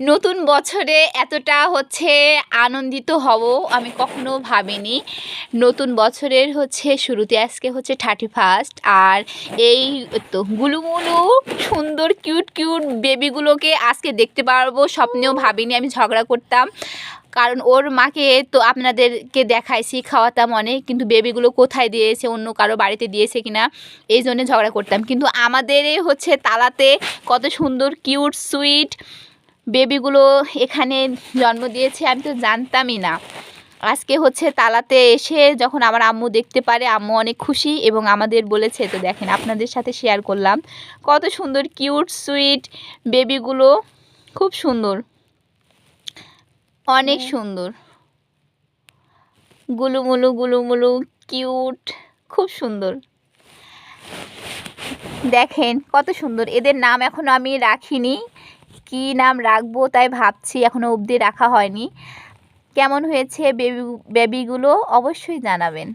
নতুন বছরে এতটা আনন্দিত হব আমি কখনো ভাবিনি। নতুন বছরের শুরুতে আজকে 31st, আর এই তো গুলুমুলু সুন্দর কিউট কিউট বেবিগুলোকে আজকে দেখতে পারবো। স্বপ্নেও ভাবিনি। আমি ঝগড়া করতাম, কারণ ওর মাকে তো আপনাদেরকে দেখাইছি, খাওয়াতাম অনেক, কিন্তু বেবিগুলো কোথায় দিয়েছে, অন্য কারো বাড়িতে দিয়েছে কিনা, এই জন্য ঝগড়া করতাম। কিন্তু আমাদের তালাতে কত সুন্দর কিউট সুইট বেবিগুলো এখানে জন্ম দিয়েছে, আমি তো জানতামই না। আজকে তালাতে এসে যখন আমার আম্মু দেখতে পারে, আম্মু অনেক খুশি এবং আমাদের বলেছে। তো দেখেন, আপনাদের সাথে শেয়ার করলাম কত সুন্দর কিউট সুইট বেবিগুলো, খুব সুন্দর, অনেক সুন্দর, গুলুমুলু গুলুমুলু কিউট, খুব সুন্দর। দেখেন কত সুন্দর। এদের নাম এখনও আমি রাখিনি, কি নাম রাখবো তাই ভাবছি, এখনও অবধি রাখা হয়নি। কেমন হয়েছে বেবিগুলো অবশ্যই জানাবেন।